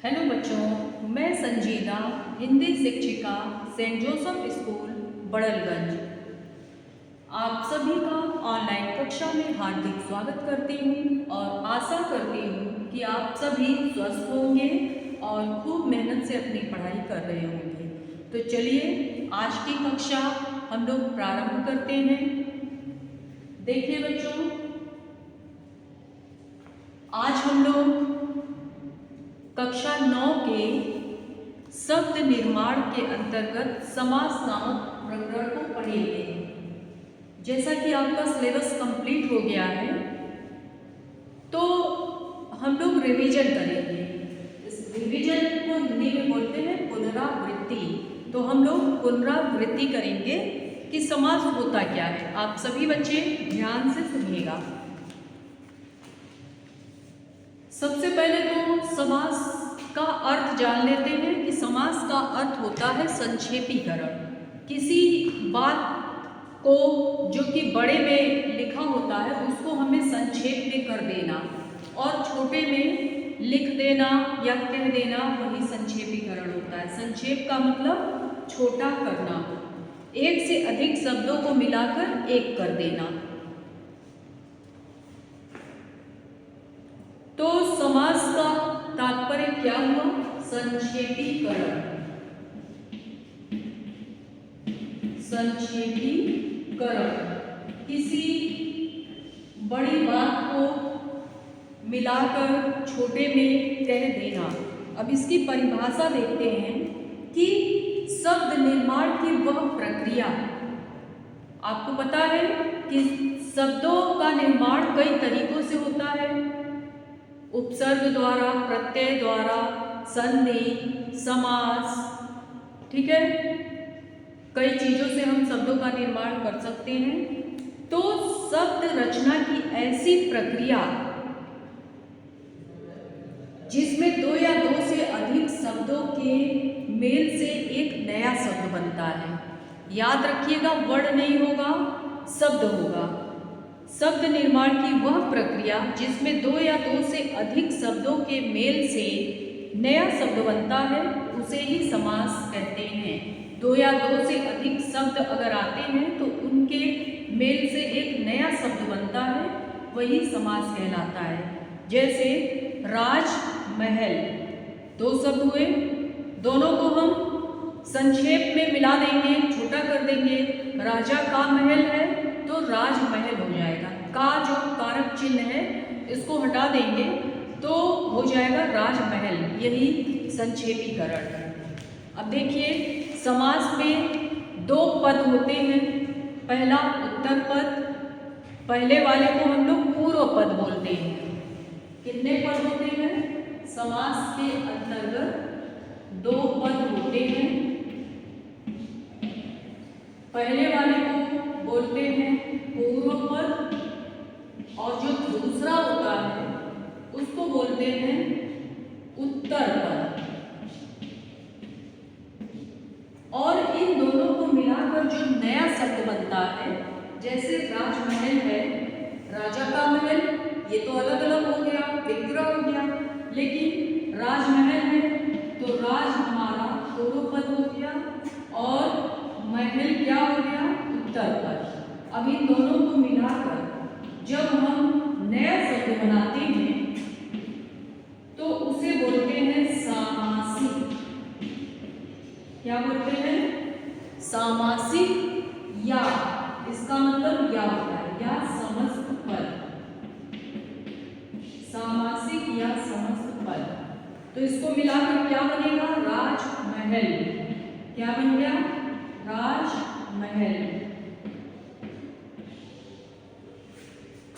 Hello बच्चों, मैं संजीदा हिंदी शिक्षिका सेंट जोसेफ स्कूल बड़लगंज आप सभी का ऑनलाइन कक्षा में हार्दिक स्वागत करती हूँ और आशा करती हूँ कि आप सभी स्वस्थ होंगे और खूब मेहनत से अपनी पढ़ाई कर रहे होंगे। तो चलिए आज की कक्षा हम लोग प्रारंभ करते हैं। देखिए बच्चों, आज हम लोग कक्षा 9 के शब्द निर्माण के अंतर्गत समास नामक प्रकरण को पढ़ेंगे। जैसा कि आपका सिलेबस कंप्लीट हो गया है तो हम लोग रिवीजन करेंगे। इस रिवीजन को हिंदी में बोलते हैं पुनरावृत्ति। तो हम लोग पुनरावृत्ति करेंगे कि समास होता क्या है। आप सभी बच्चे ध्यान से सुनिएगा। सबसे पहले तो समास का अर्थ जान लेते हैं कि समास का अर्थ होता है संक्षेपीकरण। किसी बात को जो कि बड़े में लिखा होता है उसको हमें संक्षेप में कर देना और छोटे में लिख देना या कह देना, वही संक्षेपीकरण होता है। संक्षेप का मतलब छोटा करना, एक से अधिक शब्दों को मिलाकर एक कर देना। तो समास का तात्पर्य क्या हुआ? संक्षेपीकरण। संक्षेपीकरण किसी बड़ी बात को मिलाकर छोटे में कह देना। अब इसकी परिभाषा देखते हैं कि शब्द निर्माण की वह प्रक्रिया। आपको पता है कि शब्दों का निर्माण कई तरीकों से होता है। उपसर्ग द्वारा, प्रत्यय द्वारा, संधि, समास, ठीक है, कई चीजों से हम शब्दों का निर्माण कर सकते हैं। तो शब्द रचना की ऐसी प्रक्रिया जिसमें दो या दो से अधिक शब्दों के मेल से एक नया शब्द बनता है। याद रखिएगा, वर्ड नहीं होगा, शब्द होगा। शब्द निर्माण की वह प्रक्रिया जिसमें दो या दो से अधिक शब्दों के मेल से नया शब्द बनता है उसे ही समास कहते हैं। दो या दो से अधिक शब्द अगर आते हैं तो उनके मेल से एक नया शब्द बनता है, वही समास कहलाता है। जैसे राज, महल, दो शब्द हुए, दोनों को हम संक्षेप में मिला देंगे, छोटा कर देंगे। राजा का महल है तो राजमहल हो जाएगा। का जो कारक चिन्ह है इसको हटा देंगे तो हो जाएगा राजमहल। यही संक्षेपीकरण है। अब देखिए, समास में दो पद होते हैं। पहला उत्तर पद, पहले वाले को हम लोग पूर्व पद बोलते हैं। कितने पद होते हैं? समास के अंतर्गत दो पद होते हैं। पहले वाले को बोलते हैं पूर्व पद और जो दूसरा होता है उसको बोलते हैं उत्तर पद। और इन दोनों को मिलाकर जो नया शब्द बनता है, जैसे राजमहल है, राजा का महल, ये तो अलग अलग हो गया, विग्रह हो गया। लेकिन राजमहल है तो राज हमारा पूर्व पद हो गया और महल क्या हो गया? उत्तर पद। अब इन दोनों को मिलाकर जब हम नया शब्द बनाते हैं तो उसे बोलते हैं सामासिक। क्या बोलते हैं? सामासिक। या इसका मतलब या होता है, या समस्त पद। सामासिक या समस्त पद। तो इसको मिलाकर क्या बनेगा? राजमहल। क्या बन गया? राजमहल।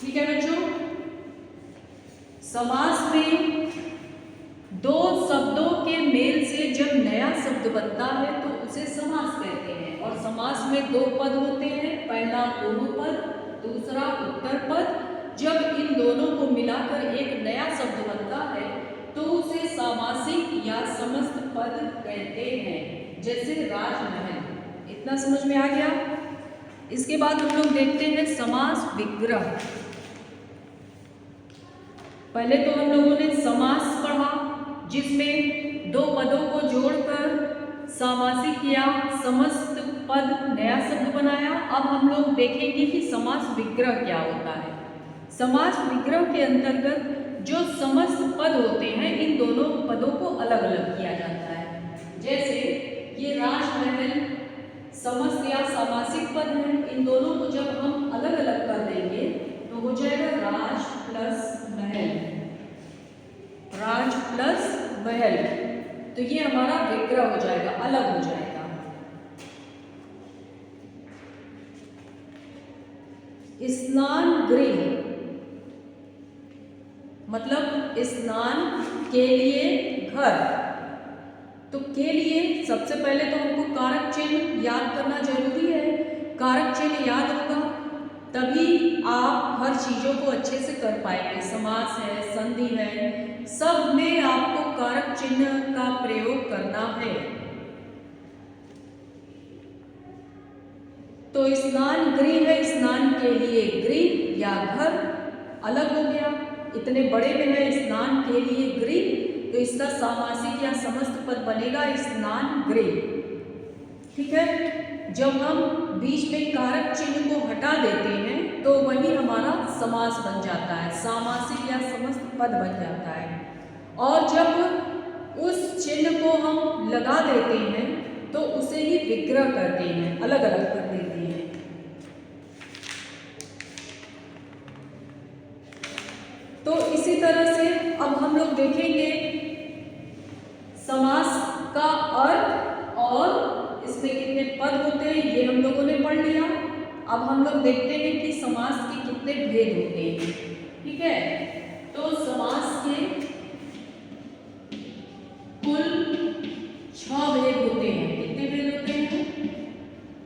ठीक है बच्चों, समास में दो शब्दों के मेल से जब नया शब्द बनता है तो उसे समास कहते हैं। और समास में दो पद होते हैं, पहला पूर्व पद, दूसरा उत्तर पद। जब इन दोनों को मिलाकर एक नया शब्द बनता है तो उसे सामासिक या समस्त पद कहते हैं। जैसे राजमहल। इतना समझ में आ गया? इसके बाद हम लोग देखते हैं समास विग्रह। पहले तो हम लोगों ने समास पढ़ा, जिसमें दो पदों को जोड़कर सामासिक या समस्त पद नया शब्द बनाया। अब हम लोग देखेंगे कि समास विग्रह क्या होता है। समास विग्रह के अंतर्गत जो समस्त पद होते हैं इन दोनों पदों को अलग अलग किया जाता है। जैसे ये राजमहल समस्त या सामासिक पद है, इन दोनों को जब हम अलग अलग कर देंगे तो हो जाएगा राज प्लस महल, राज प्लस महल। तो ये हमारा विग्रह हो जाएगा, अलग हो जाएगा। स्नान गृह मतलब स्नान के लिए घर। तो के लिए सबसे पहले तो हमको कारक चिन्ह याद करना जरूरी है। कारक चिन्ह याद होगा तभी आप हर चीज़ों को अच्छे से कर पाएंगे। समास है, संधि है, सब में आपको कारक चिन्ह का प्रयोग करना है। तो स्नान गृह है, स्नान के लिए गृह या घर अलग हो गया। इतने बड़े में है स्नान के लिए गृह, तो इसका सामासिक या समस्त पद बनेगा स्नान गृह। ठीक है, जब हम बीच में कारक चिन्ह को हटा देते हैं तो वही हमारा समास बन जाता है, सामासिक या समस्त पद बन जाता है। और जब उस चिन्ह को हम लगा देते हैं तो उसे ही विग्रह करते हैं, अलग अलग कर देते हैं। तो इसी तरह से अब हम लोग देखेंगे समास का अर्थ और इसमें कितने पद होते हैं, ये हम लोगों ने पढ़ लिया। अब हम लोग देखते हैं कि समास के कितने भेद होते हैं। ठीक है, तो समास के कुल 6 भेद होते हैं। कितने भेद होते हैं?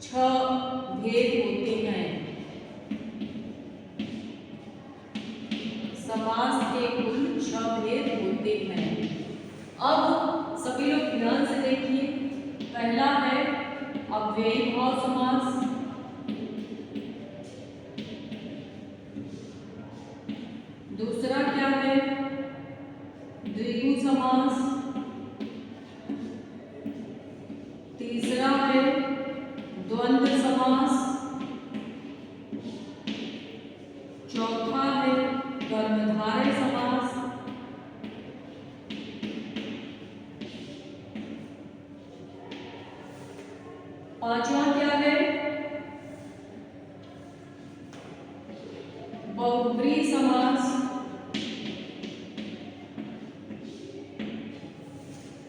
6 भेद होते हैं। समास के कुल 6 भेद होते हैं। अब सभी लोग ध्यान से देखिए। पहला है अव्ययी भाव समास, दूसरा क्या है? द्विगु समास, तीसरा है द्वंद्व समास, चौथा है कर्मधारय समास, पांचवा क्या है? बहुब्रीहि समास,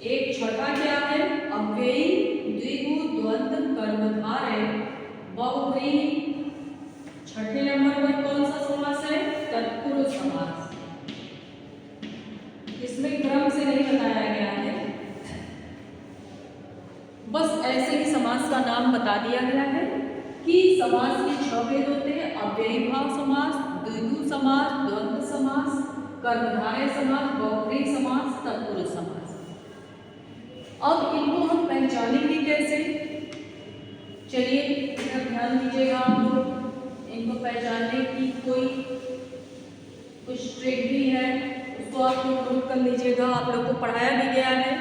एक छठा क्या है? अव्ययी, द्विगु, द्वंद्व, कर्मधारय, बहुब्रीहि। छठे नंबर पर कौन सा समास है? तत्पुरुष समास। इसमें क्रम से नहीं बताया गया है, बस ऐसे ही समास का नाम बता दिया गया है कि समास के 6 भेद होते हैं। अव्ययी भाव समास, द्विगु समास, द्वंद्व समास, कर्मधारय समास, बहुब्रीहि समास, तत्पुरुष समास। अब इनको हम पहचानेंगे कैसे? चलिए इधर ध्यान दीजिएगा आप लोग। इनको पहचानने की कोई कुछ ट्रिक भी है, उसको आप लोग नोट कर लीजिएगा। आप लोग को पढ़ाया भी गया है,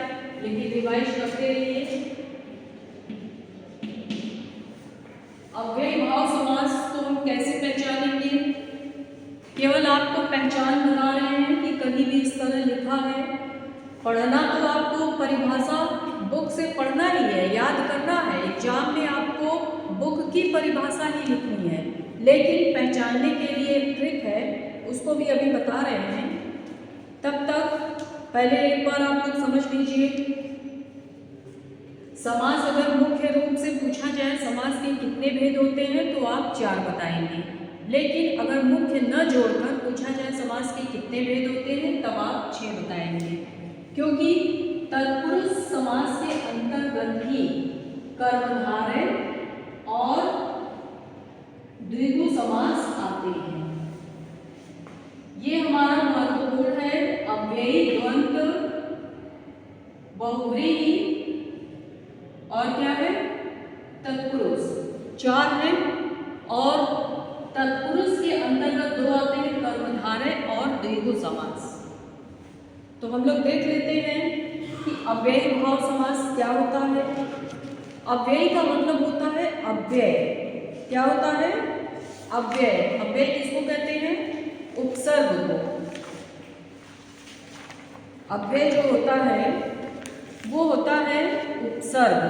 लेकिन रिवाइज करते रहिए। अव्ययी भाव समास को हम कैसे पहचानेंगे? केवल आपको पहचान बता रहे हैं कि कहीं भी इस तरह लिखा है। पढ़ना तो आपको परिभाषा बुक से पढ़ना ही है, याद करना है। एग्जाम में आपको बुक की परिभाषा ही लिखनी है, लेकिन पहचानने के लिए एक ट्रिक है, उसको भी अभी बता रहे हैं। तब तक पहले एक बार आप लोग समझ लीजिए। समास अगर मुख्य रूप से पूछा जाए समास के कितने भेद होते हैं तो आप 4 बताएंगे, लेकिन अगर मुख्य न जोड़कर पूछा जाए समास के कितने भेद होते हैं तब आप 6 बताएंगे, क्योंकि तत्पुरुष समास के अंतर्गत ही कर्मधारय और द्विगु समास आते हैं। ये हमारा महत्वपूर्ण है। अव्ययी, द्वंद्व, बहुब्रीहि और क्या है? तत्पुरुष, 4 है। और तत्पुरुष के अंतर्गत 2 आते हैं, कर्मधारय और द्विगु समास। तो हम लोग देख लेते हैं कि अव्ययी भाव समास क्या होता है। अव्ययी का मतलब होता है अव्यय। क्या होता है? अव्यय। अव्यय किसको कहते हैं? उपसर्ग को। अव्यय जो होता है वो होता है उपसर्ग।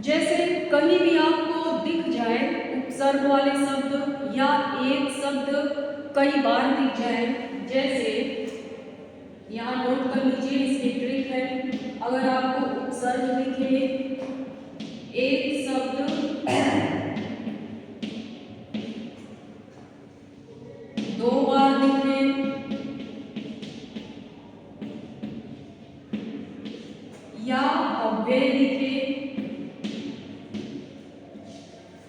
जैसे कहीं भी आपको दिख जाए उपसर्ग वाले शब्द या एक शब्द कई बार दिख जाए, जैसे यहाँ नोट कर लीजिए, इसकी ट्रिक है। अगर आपको उपसर्ग दिखे, एक शब्द दो बार दिखे या अव्यय दिखे,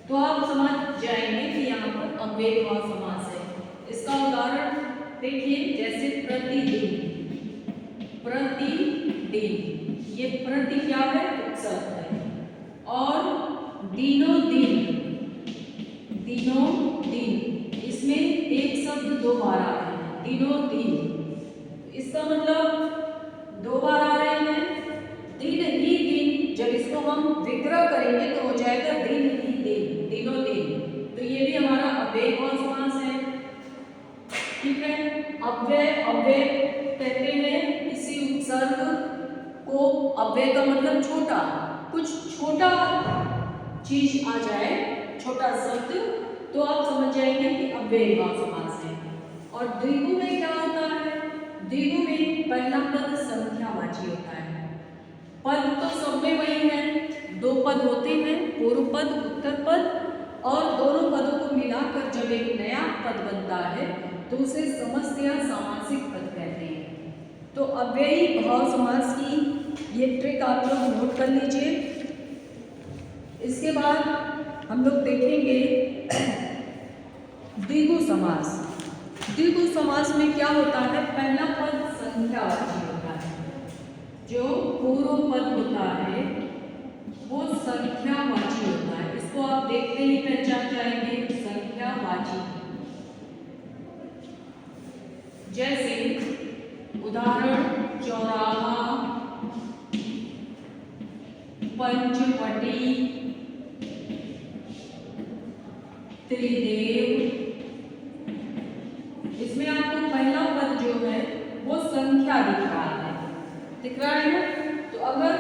तो आप समझ जाएंगे कि यहाँ पर अव्ययी भाव समास है। इसका उदाहरण देखिए, जैसे प्रतिदिन। प्रतिदिन, ये प्रति क्या है? उपसर्ग है। और दिनों दिन। दिनों दिन, इसमें एक शब्द दो बार आ रहे हैं, दिनों दिन। इसका मतलब दो बार आ रहे हैं, दिन ही दिन। जब इसको हम विग्रह करेंगे तो हो जाएगा दिन ही दिन, दिनों दिन। तो ये भी हमारा अव्ययी भाव समास है। ठीक है। अव्यय अव्यय कहते हैं इसी उपसर्ग को। अव्यय का मतलब छोटा, कुछ छोटा चीज आ जाए, छोटा शब्द, तो आप समझ जाएंगे कि अव्ययी भाव समास है। और द्विगु में क्या होता है? द्विगु में पहला पद संख्यावाची होता है। पद तो सब में वही है, दो पद होते हैं, पूर्व पद, उत्तर पद, और दोनों पदों को मिलाकर जब एक नया पद बनता है तो उसे समस्त या सामासिक पद कहते हैं। तो अव्ययी भाव समास की ये ट्रिक आप लोग नोट कर लीजिए। इसके बाद हम लोग देखेंगे द्विगु समास। द्विगु समास में क्या होता है? पहला पद संख्यावाची होता है, जो पूर्व पद होता है वो संख्यावाची होता है। इसको आप देखते ही पहचान जाएंगे, संख्यावाची। जैसे उदाहरण, चौराहा, पंचवटी, त्रिदेव। इसमें आपको पहला पद जो है वो संख्या दिख रहा है, दिख रहा है ना? तो अगर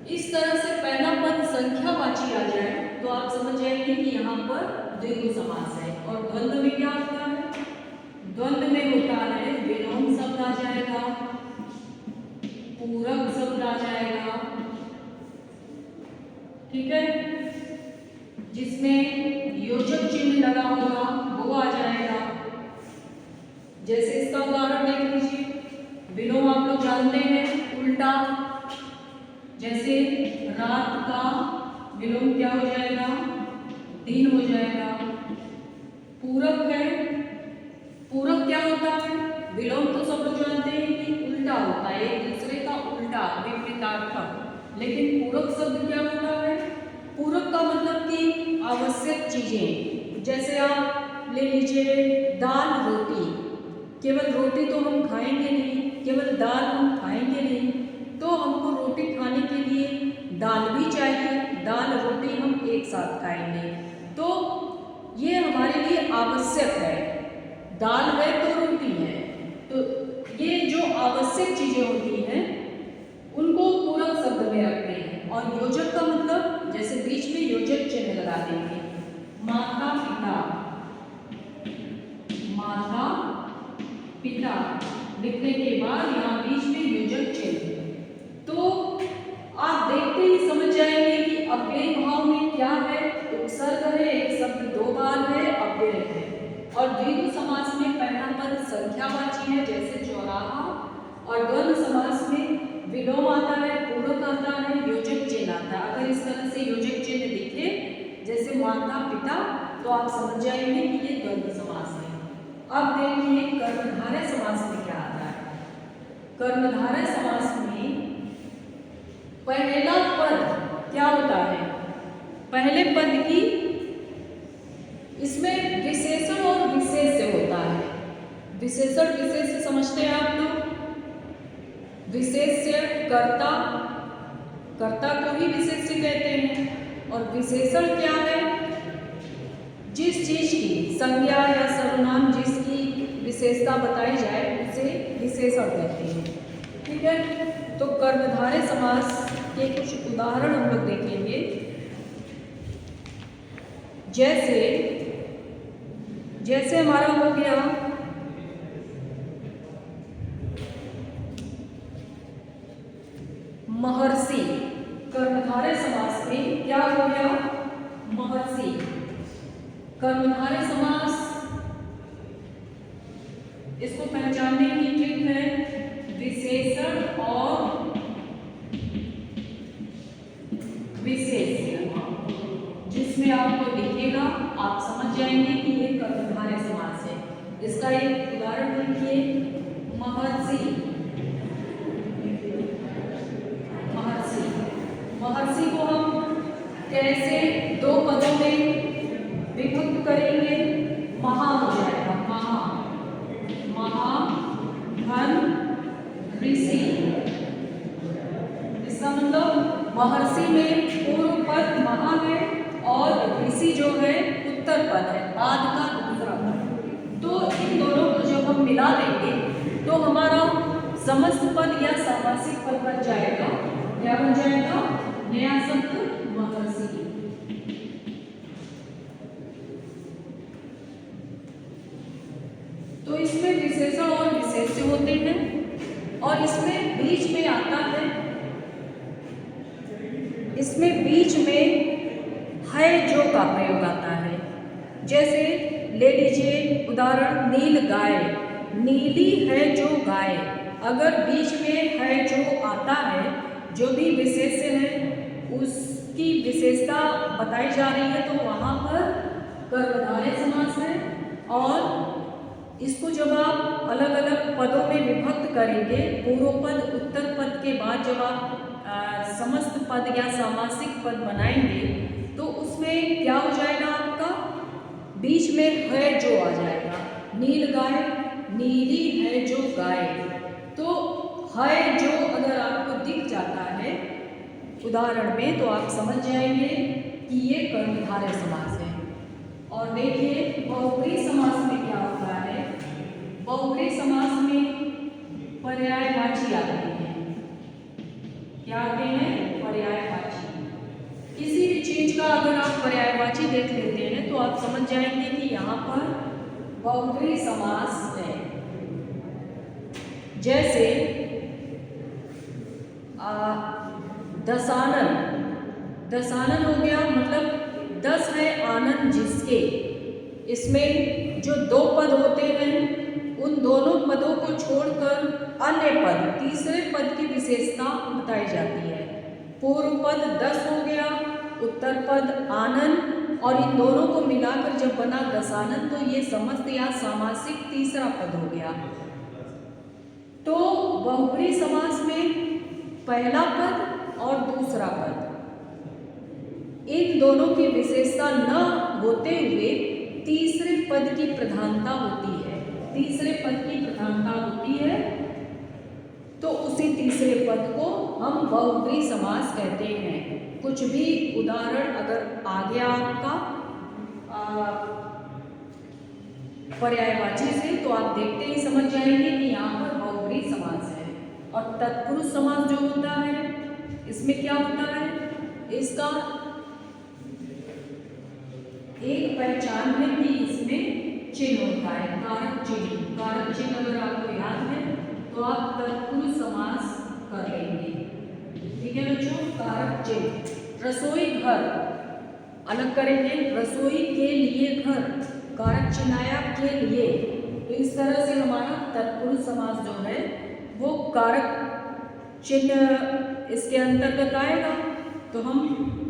इस तरह से पहला पद संख्यावाची आ जाए तो आप समझ जाएंगे कि यहाँ पर द्विगु समास है। और द्वंद्व में क्या होता है? द्वंद्व में होता है विलोम शब्द आ जाएगा, पूरक शब्द आ जाएगा। ठीक है। जिसमें योजक चिन्ह लगा होगा वो आ जाएगा। जैसे इसका उदाहरण देख लीजिए, विलोम आप लोग जानते हैं, उल्टा। जैसे रात का विलोम क्या हो जाएगा? दिन हो जाएगा। पूरक है, पूरक क्या होता है? विलोम तो सब लोग जानते हैं कि उल्टा होता है, एक दूसरे का उल्टा, विपरीतार्थक। लेकिन पूरक शब्द क्या होता है? पूरक का मतलब कि आवश्यक चीजें। जैसे आप ले लीजिए दाल रोटी, केवल रोटी तो हम खाएंगे नहीं, केवल दाल हम खाएंगे नहीं, तो हमको रोटी खाने के लिए दाल भी चाहिए, दाल रोटी हम एक साथ खाएंगे, तो ये हमारे लिए आवश्यक है। दाल है तो रोटी है, तो ये जो आवश्यक चीजें होती हैं उनको पूरक शब्द में रखते हैं। और योजक का मतलब, जैसे बीच में योजक चिन्ह लगा देंगे, माता पिता, माता पिता लिखने के बाद यहाँ बीच में योजक चिन्ह। तो आप देखते ही समझ जाएंगे कि अव्ययी भाव में क्या है? उपसर्ग है, एक शब्द दो बार है, अव्यय है। और द्विगु समास में पहला पद संख्यावाची है, जैसे चौराहा। और द्वंद्व समास में विलोम आता है, पूरक आता है, योजक चिन्ह आता है। अगर इस तरह से योजक चिन्ह दिखे जैसे माता पिता, तो आप समझ जाएंगे कि ये द्वंद्व समास है। अब देखिए कर्मधारय समास में क्या आता है। कर्मधारय समास में पहला पद क्या होता है? पहले पद की इसमें विशेषण और विशेष्य होता है। विशेषण विशेष्य समझते हैं आप लोग। विशेष्य कर्ता, कर्ता को ही विशेष्य कहते हैं। और विशेषण क्या है? जिस चीज की संज्ञा या सर्वनाम जिसकी विशेषता बताई जाए उसे विशेषण कहते हैं। ठीक है, तो कर्मधारय समास के कुछ उदाहरण हम लोग देखेंगे। जैसे हमारा हो गया महर्षि। कर्मधारय समास में क्या हो गया? महर्षि। कर्मधारय समास, इसको पहचानने की ट्रिक है विशेषण और विशेष्य, जिसमें आपको दिखेगा आप समझ जाएंगे कि ये कर्मधारय समास है। इसका एक उदाहरण देखिए, महर्षि। महर्षि को हम कैसे दो पदों में विभक्त करेंगे? महा हो जाएगा, महा धन ऋषि। इसका मतलब महर्षि में पूर्व पद महा है और ऋषि जो है उत्तर पद है, बाद का दूसरा पद। तो इन दोनों को जब हम मिला देंगे तो हमारा समस्त पद या सामासिक पद बन जाएगा। क्या बन जाएगा? नया शब्द महर्षि। तो इसमें विशेषण और विशेष्य होते हैं और इसमें बीच में आता है, इसमें बीच में है जो का प्रयोग आता है। जैसे ले लीजिए उदाहरण, नील गाय। नीली है जो गाय। अगर बीच में है जो आता है, जो भी विशेष्य है उसकी विशेषता बताई जा रही है, तो वहाँ पर कर्मधारय समास है। और इसको जब आप अलग अलग पदों में विभक्त करेंगे, पूर्व पद उत्तर पद के बाद जब आप समस्त पद या सामासिक पद बनाएंगे तो उसमें क्या हो जाएगा? आपका बीच में है जो आ जाएगा। नील गाय, नीली है जो गाय। तो है जो अगर आपको दिख जाता है उदाहरण में तो आप समझ जाएंगे कि ये कर्मधारय समास है। और देखिए बहुव्रीहि समास में क्या होता है? बहुव्रीहि समास में पर्यायवाची आते हैं। क्या आते हैं? पर्यायवाची। किसी भी चीज का अगर आप पर्यायवाची देख लेते हैं तो आप समझ जाएंगे कि यहाँ पर बहुव्रीहि समास है। जैसे दशानन। दशानन हो गया, मतलब 10 है आनन जिसके। इसमें जो दो पद होते हैं उन दोनों पदों को छोड़कर अन्य पद, तीसरे पद की विशेषता बताई जाती है। पूर्व पद 10 हो गया, उत्तर पद आनन, और इन दोनों को मिलाकर जब बना दशानन तो ये समस्त या सामासिक तीसरा पद हो गया। तो बहुव्रीहि समास में पहला पद और दूसरा पद, इन दोनों की विशेषता न होते हुए तीसरे पद की प्रधानता होती है। तीसरे पद की प्रधानता होती है तो उसी तीसरे पद को हम बहुव्रीहि समास कहते हैं। कुछ भी उदाहरण अगर आ गया आपका पर्यायवाची से तो आप देखते ही समझ जाएंगे कि यहाँ पर बहुव्रीहि समास है। और तत्पुरुष समास जो होता है इसमें क्या होता है? इसका एक पहचान है कि इसमें चिन्ह होता है, कारक चिन्ह। कारक चिन्ह अगर आपको याद है तो आप तत्पुरुष समास कर लेंगे। ठीक है बच्चों, कारक चिन्ह। रसोई घर अलग करेंगे, रसोई के लिए घर, कारक चिन्हाया के लिए। तो इस तरह से हमारा तत्पुरुष समास जो है वो कारक चिन्ह इसके अंतर्गत आएगा। तो हम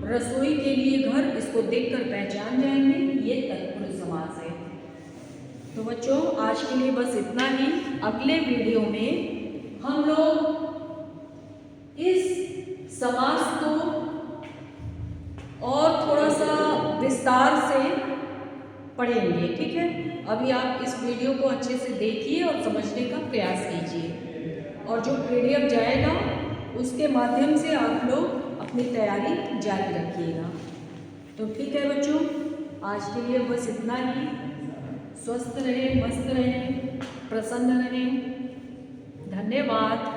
रसोई के लिए घर, इसको देखकर पहचान जाएंगे ये तत्पुरुष समास है। तो बच्चों आज के लिए बस इतना ही। अगले वीडियो में हम लोग इस समास को और थोड़ा सा विस्तार से पढ़ेंगे। ठीक है। अभी आप इस वीडियो को अच्छे से देखिए और समझने का प्रयास कीजिए, और जो PDF जाएगा उसके माध्यम से आप लोग अपनी तैयारी जारी रखिएगा। तो ठीक है बच्चों, आज के लिए बस इतना ही। स्वस्थ रहें, मस्त रहें, प्रसन्न रहें। धन्यवाद।